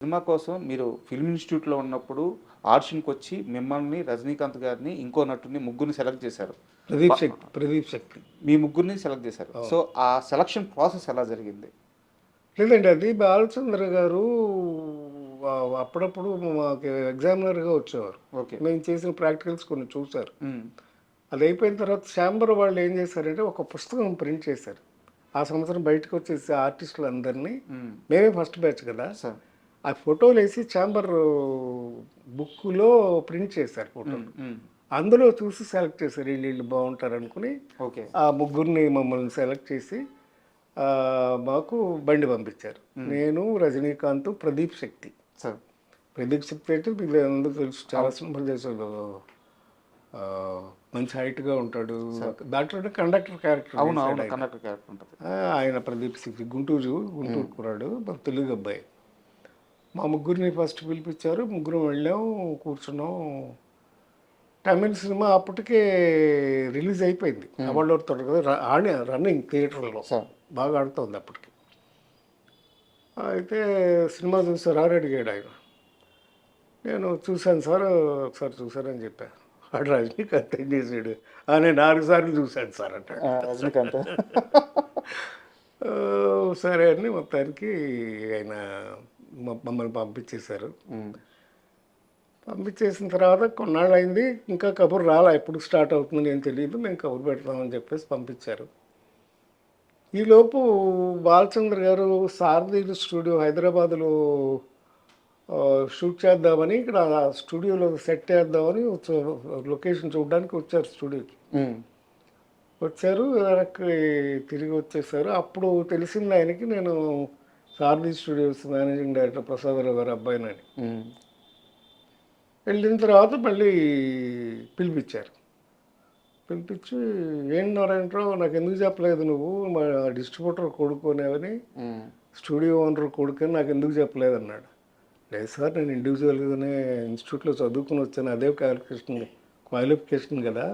Cinema కోసం మీరు film ఇన్స్టిట్యూట్‌లో ఉన్నప్పుడు ఆడిషన్‌కొచ్చి మిమ్మల్ని, రజనీకాంత్ గారిని, ఇంకో నటుడిని ముగ్గురిని సెలెక్ట్ చేశారు. ప ప్రదీప్ శక్తి. మీ ముగ్గురిని సెలెక్ట్ చేశారు. సో, అవును. ఆ సెలక్షన్ ప్రాసెస్ ఎలా జరిగింది? లేదండి, అది బాలచంద్ర గారు అప్పుడప్పుడు మాకు ఎగ్జామినర్గా వచ్చేవారు. ఓకే. మేము చేసిన ప్రాక్టికల్స్ కొన్ని చూశారు. హ్మ్. అది అయిపోయిన తర్వాత ఛాంబర్ వాళ్ళు ఏం చేశారంటే ఒక పుస్తకం ప్రింట్ చేశారు. ఆ సంవత్సరం బయటకు వచ్చేసి ఆర్టిస్టులందరినీ, హ్మ్. మేమే ఫస్ట్ బ్యాచ్ కదా, సార్. ఆ ఫోటోలు వేసి ఛాంబర్ బుక్లో ప్రింట్ చేశారు హ్మ్. ఫోటోలు. హ్మ్. అందులో చూసి సెలెక్ట్ చేశారు, వీళ్ళు బాగుంటారు అనుకుని. ఓకే. ఆ ముగ్గురిని మమ్మల్ని సెలెక్ట్ చేసి మాకు బండి పంపించారు. నేను, రజనీకాంత్, ప్రదీప్ శక్తి. సార్. ప్రదీప్ శక్తి అంటే మీకు అందరూ తెలుసు, చాలా సినిమాలు చేశాడు. ఆ, మంచి హైట్గా ఉంటాడు. దాంట్లోనే కండక్టర్ క్యారెక్టర్ అవును. చేశాడు అవును. ఆయన. కండక్టర్ క్యారెక్టర్ ఉంటది. ఆయన ప్రదీప్ శక్తి గుంటూరు కురాడు, మన తెలుగు అబ్బాయి. మా ముగ్గురిని ఫస్ట్ పిలిపించారు, ముగ్గురు వెళ్ళాం, కూర్చున్నాం. తమిళ సినిమా అప్పటికే రిలీజ్ అయిపోయింది, అవార్డు అవుతాడు కదా, రన్నింగ్ థియేటర్లో సార్. బాగా ఆడుతుంది అప్పటికి. అయితే సినిమా చూసారా అని అడిగాడు ఆయన. నేను చూశాను సార్, ఒకసారి చూశానని చెప్పాను. వాడు రజనీకాంత్ ఏం చేసాడు, నేను 4 సార్లు చూశాను సార్ అంటాడు. రజనీకాంత్. ఆ, సరే అని మొత్తానికి ఆయన మమ్మల్ని పంపించేశారు. హ్మ్. పంపించేసిన తర్వాత కొన్నాళ్ళు అయింది, ఇంకా కబురు రాలా, ఎప్పుడు స్టార్ట్ అవుతుందని ఏం తెలియదు, మేము కబురు పెడతామని చెప్పేసి పంపించారు. ఈలోపు బాలచంద్ర గారు సారథి స్టూడియో హైదరాబాద్లో షూట్ చేద్దామని, ఇక్కడ స్టూడియోలో సెట్ చేద్దామని లొకేషన్ చూడడానికి వచ్చారు స్టూడియోకి. హ్మ్. వచ్చారు, వెనక్కి తిరిగి వచ్చేసారు. అప్పుడు తెలిసింది ఆయనకి నేను సారథి స్టూడియోస్ మేనేజింగ్ డైరెక్టర్ ప్రసాదరావు గారు అబ్బాయినని. హ్మ్. వెళ్ళిన తర్వాత మళ్ళీ పిలిపించారు. పిలిపించి, ఏంటి నారాయణరావు, నాకు ఎందుకు చెప్పలేదు నువ్వు, మా డిస్ట్రిబ్యూటర్ కొడుకునేవని, హ్మ్. స్టూడియో ఓనర్ కొడుకని నాకు ఎందుకు చెప్పలేదు అన్నాడు. లేదు సార్, నేను ఇండివిజువల్గానే ఇన్స్టిట్యూట్లో చదువుకుని వచ్చాను, అదే క్వాలిఫికేషన్ కదా,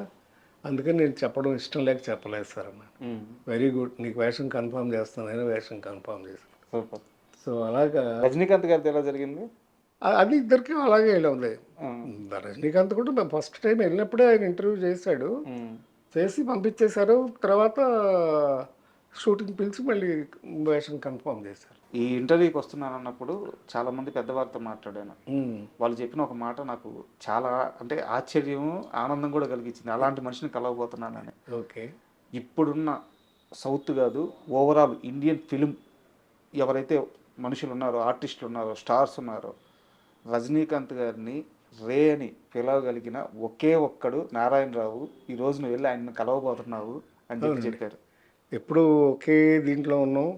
అందుకని నేను చెప్పడం ఇష్టం లేక చెప్పలేదు సార్ అన్నాడు. హ్మ్. వెరీ గుడ్, నీకు వేషం కన్ఫర్మ్ చేస్తాను, నేను వేషం కన్ఫర్మ్ చేశాను. సూపర్. సో అలాగా రజనీకాంత్ గారితో ఎలా జరిగింది? అది ఇద్దరికి అలాగే ఇలా ఉంది. హ్మ్. రజనీకాంత్ కూడా మేము ఫస్ట్ టైం వెళ్ళినప్పుడే ఆయన ఇంటర్వ్యూ చేశాడు, హ్మ్. చేసి పంపించేశారు. తర్వాత షూటింగ్ పిలిచి మళ్ళీ వేషం కన్ఫర్మ్ చేశారు. ఈ ఇంటర్వ్యూకి వస్తున్నానన్నప్పుడు చాలామంది పెద్దవారితో మాట్లాడాను. వాళ్ళు చెప్పిన ఒక మాట నాకు చాలా అంటే ఆశ్చర్యం, ఆనందం కూడా కలిగించింది. అలాంటి మనిషిని కలవబోతున్నానని. ఓకే. ఇప్పుడున్న సౌత్ కాదు, ఓవరాల్ ఇండియన్ ఫిలిం ఎవరైతే మనుషులు ఉన్నారో, ఆర్టిస్టులు ఉన్నారో, స్టార్స్ ఉన్నారో, రజనీకాంత్ గారిని రే అని పిలవగలిగిన ఒకే ఒక్కడు నారాయణరావు. ఈ రోజు నువ్వు వెళ్ళి ఆయన్ని కలవబోతున్నావు అని చెప్పారు. ఎప్పుడు ఒకే దీంట్లో ఉన్నాం,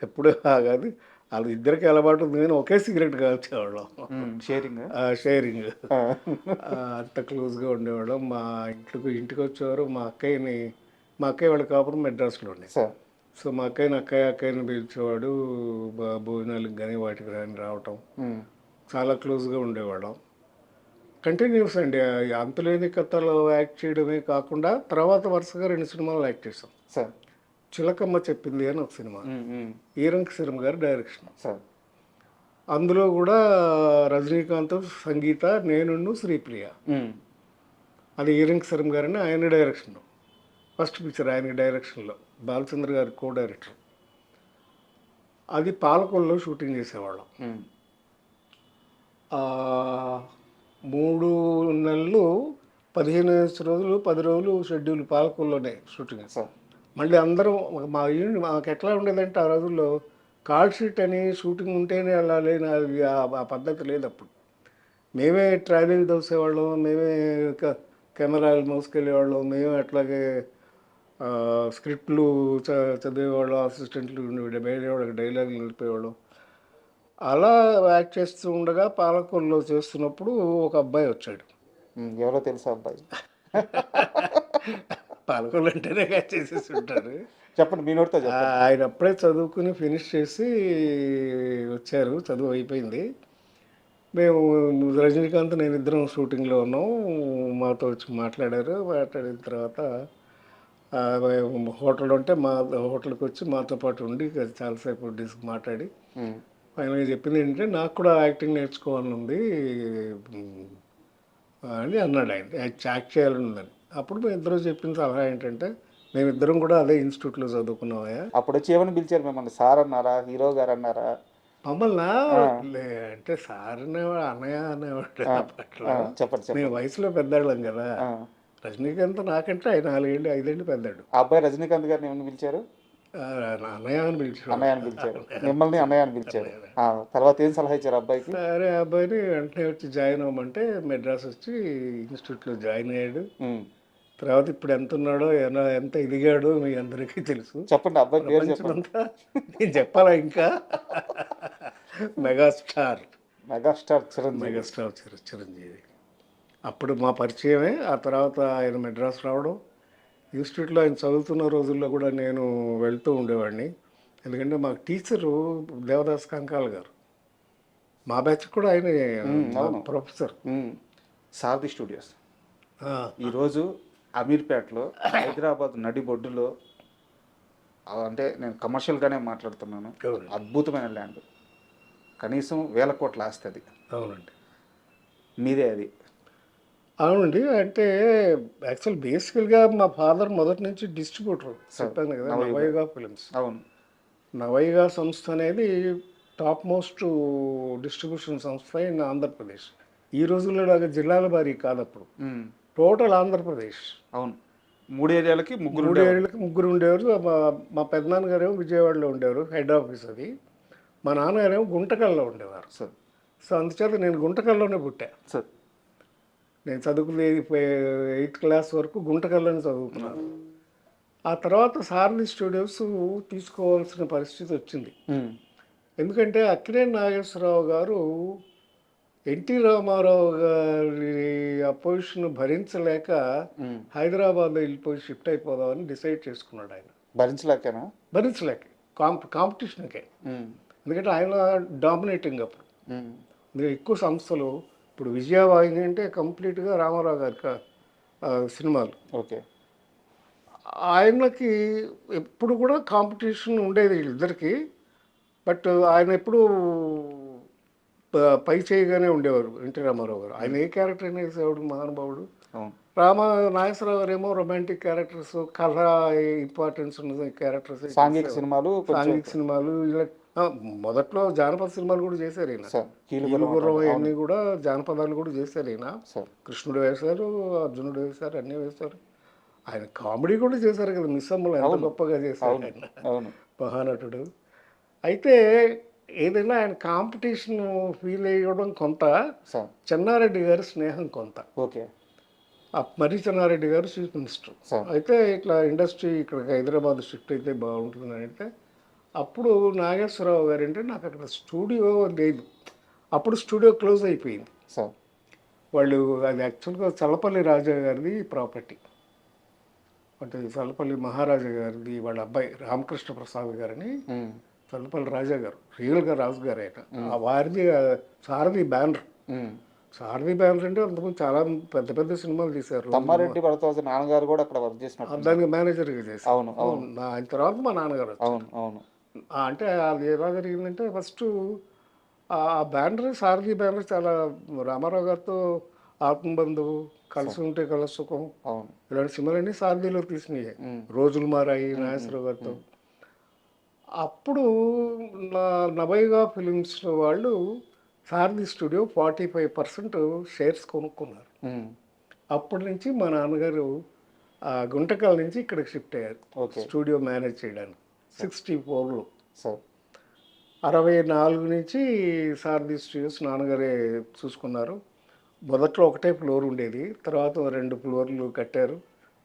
ఎప్పుడు కాదు, వాళ్ళు ఇద్దరికి అలవాటు ఉంది, కానీ ఒకే సిగరెట్ కాల్చేవాళ్ళం. షేరింగ్. షేరింగ్ అంత క్లోజ్గా ఉండేవాళ్ళం. మా ఇంటికి వచ్చేవారు. మా అక్కయ్య వాళ్ళ కాపురం మెడ్రాస్లో ఉండే. సో మా అక్కయ్యని పిలిచేవాడు, భోజనాలకు కానీ వాటికి కానీ రావటం, చాలా క్లోజ్గా ఉండేవాళ్ళం. కంటిన్యూస్ అండి. అంతులేని కథలో యాక్ట్ చేయడమే కాకుండా తర్వాత వరుసగా 2 సినిమాలు యాక్ట్ చేసాం. సార్. చిలకమ్మ చెప్పింది అని ఒక సినిమా, ఈరంక సినిమా గారి డైరెక్షన్. సార్. అందులో కూడా రజనీకాంత్, సంగీత, నేను, శ్రీప్రియ. అది ఈరంక సినిమా గారని ఆయన డైరెక్షన్, ఫస్ట్ పిక్చర్ ఆయన డైరెక్షన్లో, బాలచంద్ర గారి కో డైరెక్టర్. అది పాలకొల్లో షూటింగ్ చేసేవాళ్ళం. 3 నెలలు 15 రోజులు 10 రోజులు షెడ్యూల్ పాలకొల్లోనే షూటింగ్. మళ్ళీ అందరం మాకు ఎట్లా ఉండేదంటే ఆ రోజుల్లో కాల్ షీట్ అని షూటింగ్ ఉంటేనే వెళ్ళాలి, ఆ పద్ధతి లేదు అప్పుడు. మేమే ట్రావెలింగ్ తోసేవాళ్ళం, మేమే కెమెరాలు మోసుకెళ్ళేవాళ్ళం, మేమే అట్లాగే స్క్రిప్ట్లు చదివేవాళ్ళం, అసిస్టెంట్లు వేరే వాళ్ళకి డైలాగులు నిలిపేవాళ్ళం. అలా యాక్ట్ చేస్తూ ఉండగా పాలకొల్లో చేస్తున్నప్పుడు ఒక అబ్బాయి వచ్చాడు. ఎవరో తెలుసా అబ్బాయి? పాలకొల్లు అంటేనే చేసేసి ఉంటారు. చెప్పండి, మీ నోటితో చెప్పండి. ఆయన అప్పుడే చదువుకుని ఫినిష్ చేసి వచ్చారు, చదువు అయిపోయింది. మేము రజనీకాంత్ నేను ఇద్దరం షూటింగ్లో ఉన్నాం. మాతో వచ్చి మాట్లాడారు. మాట్లాడిన తర్వాత హోటల్ ఉంటే మా హోటల్కి వచ్చి మాతో పాటు ఉండి చాలాసేపు మాట్లాడి ఫైనల్గా చెప్పింది ఏంటంటే నాకు కూడా యాక్టింగ్ నేర్చుకోవాలని ఉంది ఉమ్, అని అన్నాడు ఆయన. యాక్ట్ చేయాలని ఉందని. అప్పుడు మేము ఇద్దరు చెప్పిన సలహా ఏంటంటే మేమిద్దరం కూడా అదే ఇన్స్టిట్యూట్లో చదువుకున్నామయ్యా. అప్పుడు వచ్చి ఏమని పిలిచారు మిమ్మల్ని? సార్ అన్నారా, హీరో గారు అన్నారా? మమ్మల్ని ఆ, అంటే సార్ అనేవాడు, అన్నయ్య అనేవాడు ఆ, అప్పట్లో. చెప్పండి మేము చెప్పండి. వయసులో పెద్దాళ్ళం కదా. ఆ, రజనీకాంత్ నాకంటే ఆయన 4 ఏళ్ళు 5 ఏళ్ళు పెద్దాడు. ఆ అబ్బాయి రజనీకాంత్ గారిని ఏమని పిలిచారు? ఆ, అన్నయ్య అని పిలిచేవాడు. అన్నయ్య అని పిలిచారు, మిమ్మల్ని అన్నయ్య అని పిలిచారు. ఆ, తర్వాత ఏం సలహా ఇచ్చారు అబ్బాయికి? సరే ఆ అబ్బాయిని వెంటనే వచ్చి జాయిన్ అవ్వమంటే మెడ్రాస్ వచ్చి ఇన్స్టిట్యూట్లో జాయిన్ అయ్యాడు. ఉమ్, తర్వాత ఇప్పుడు ఎంత ఉన్నాడో ఎంత ఎదిగాడో మీ అందరికీ తెలుసు. చెప్పండి అబ్బాయి పేరు చెప్పండి. ప్రపంచమంతా నేను చెప్పాలా ఇంకా? Megastar. Megastar Chiranjeevi. Megastar Chiranjeevi. అప్పుడు మా పరిచయమే. ఆ తర్వాత ఆయన మెడ్రాస్ రావడం, ఇన్స్టిట్యూట్లో ఆయన చదువుతున్న రోజుల్లో కూడా నేను వెళ్తూ ఉండేవాడిని. ఎందుకంటే మాకు టీచరు దేవదాస్ కంకాల్ గారు. మా బ్యాచ్ కూడా ఆయన అవును. ప్రొఫెసర్. సారథి స్టూడియోస్ ఈరోజు అమీర్పేటలో, హైదరాబాద్ నడిబొడ్డులో, అంటే నేను కమర్షియల్గానే మాట్లాడుతున్నాను, అవునండి. అద్భుతమైన ల్యాండ్. కనీసం 1000 కోట్ల ఆస్తి అది. అవునండి. మీదే అది. అవునండి. అంటే యాక్చువల్ బేసికల్గా మా ఫాదర్ మొదటి నుంచి డిస్ట్రిబ్యూటర్. చెప్పాను కదా, నవయుగ ఫిలిమ్స్. అవును. నవయుగ సంస్థ అనేది టాప్ మోస్ట్ డిస్ట్రిబ్యూషన్ సంస్థ ఇన్ ఆంధ్రప్రదేశ్. ఈ రోజుల్లో లాగా జిల్లాల వారీ కాదు, అప్పుడు ఉమ్, టోటల్ ఆంధ్రప్రదేశ్. అవును. 3 ఏరియాలకి 3 3 ఏళ్ళకి 3 ఉండేవారు. మా పెద్దనాన్నగారేమో విజయవాడలో ఉండేవారు, హెడ్ ఆఫీస్ అది. మా నాన్నగారేమో గుంటకల్లో ఉండేవారు. సార్. సో అందుచేత నేను గుంటకల్లోనే పుట్టా. సార్. నేను చదువుకునేది 8th క్లాస్ వరకు గుంటకల్లోనే చదువుకున్నాను. ఆ తర్వాత సారథి స్టూడియోస్ తీసుకోవాల్సిన పరిస్థితి వచ్చింది. ఉమ్, ఎందుకంటే అక్కినేని నాగేశ్వరరావు గారు ఎన్టీ రామారావు గారి అపోజిషన్ భరించలేక ఉమ్. హైదరాబాద్లో వెళ్ళిపోయి షిఫ్ట్ అయిపోదామని డిసైడ్ చేసుకున్నాడు ఆయన. భరించలేకేనా? భరించలేక కాంపిటీషన్కే. ఉమ్, ఎందుకంటే ఆయన డామినేటింగ్ అప్పుడు. ఉమ్, ఇంకా ఎక్కువ సంస్థలు, ఇప్పుడు విజయవాహిని అంటే కంప్లీట్గా రామారావు గారి సినిమాలు. ఓకే. ఆయనకి ఎప్పుడు కూడా కాంపిటీషన్ ఉండేది వీళ్ళిద్దరికి. బట్ ఆయన ఎప్పుడు పై చేయగానే ఉండేవారు ఎన్టీ రామారావు గారు. ఆయన ఏ క్యారెక్టర్ అయినా వేసేవాడు, మహానుభావుడు. అవును. నాగేశ్వరరావు గారు ఏమో రొమాంటిక్ క్యారెక్టర్స్, కథ ఇంపార్టెన్స్ ఉన్న క్యారెక్టర్స్, సాంఘిక సినిమాలు, సాంఘిక సినిమాలు ఇలా. మొదట్లో జానపద సినిమాలు కూడా చేశారు ఈయన. సార్, కీలుగుర్రం అవన్నీ కూడా జానపదాలు కూడా చేశారు ఈయన. సార్. కృష్ణుడు వేశారు, అర్జునుడు వేశారు, అన్నీ వేశారు. ఆయన కామెడీ కూడా చేశారు కదా, మిస్సమ్మలు ఎంత గొప్పగా చేశారు ఆయన, అవును. మహానటుడు. అయితే ఏదైనా ఆయన కాంపిటీషన్ ఫీల్ అయ్యడం కొంత, సార్. చెన్నారెడ్డి గారి స్నేహం కొంత. ఓకే. మర్రి చెన్నారెడ్డి గారు చీఫ్ మినిస్టర్. సార్. అయితే ఇట్లా ఇండస్ట్రీ ఇక్కడికి హైదరాబాద్ షిఫ్ట్ అయితే బాగుంటుందని అంటే, అప్పుడు నాగేశ్వరరావు గారు అంటే నాకు అక్కడ స్టూడియో లేదు. అప్పుడు స్టూడియో క్లోజ్ అయిపోయింది. సార్. వాళ్ళు అది యాక్చువల్గా చల్లపల్లి రాజా గారిది ప్రాపర్టీ. అంటే చల్లపల్లి మహారాజా గారిది వాళ్ళ అబ్బాయి రామకృష్ణ ప్రసాద్ గారని. ఉమ్, చల్లపల్లి రాజా గారు రియల్గా రాజు గారు ఆయన. ఆ వారిది సారథి బ్యానర్. ఉమ్. సారథి బ్యానర్ అంటే అంతకుముందు చాలా పెద్ద పెద్ద సినిమాలు తీశారు. తమ్మారెడ్డి భరద్వాజ నాన్నగారు కూడా అక్కడ వర్క్ చేసినట్టు. దానికి మేనేజర్గా చేశారు. అవును, అవును, ఆయన తర్వాత మా నాన్నగారు వచ్చారు. అవును, అవును. అంటే అది ఎలా జరిగిందంటే, ఫస్ట్ ఆ బ్యానర్ సారథి బ్యానర్ చాలా రామారావు గారితో ఆత్మబంధువు, కలిసి ఉంటే కల సుఖం, అవును. ఇలాంటి సినిమాలన్నీ సారథిలో తీసినాయి. రోజులు మారాయి నాగేశ్వరరావు గారితో. అప్పుడు నవయుగ ఫిలిమ్స్ వాళ్ళు సారథి స్టూడియో 45% షేర్స్ కొనుక్కున్నారు. ఉమ్, అప్పటి నుంచి మా నాన్నగారు గుంటకల్ నుంచి ఇక్కడికి షిఫ్ట్ అయ్యారు ఓకే. స్టూడియో మేనేజ్ చేయడానికి 64లో. సార్. 64 నుంచి సారథి స్టూడియోస్ నాన్నగారే చూసుకున్నారు. మొదట్లో ఒకటే ఫ్లోర్ ఉండేది, తర్వాత 2 ఫ్లోర్లు కట్టారు,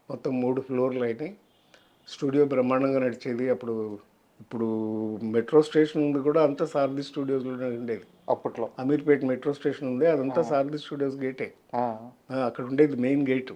మొత్తం 3 ఫ్లోర్లు అయినాయి. స్టూడియో బ్రహ్మాండంగా నడిచేది. ఇప్పుడు మెట్రో స్టేషన్ ఉంది కూడా అంతా సారథి స్టూడియోస్లోనే ఉండేది. అప్పట్లో అమీర్పేట మెట్రో స్టేషన్ ఉంది, అదంతా సారథి స్టూడియోస్ గేటే. ఆ, అక్కడ ఉండేది మెయిన్ గేటు.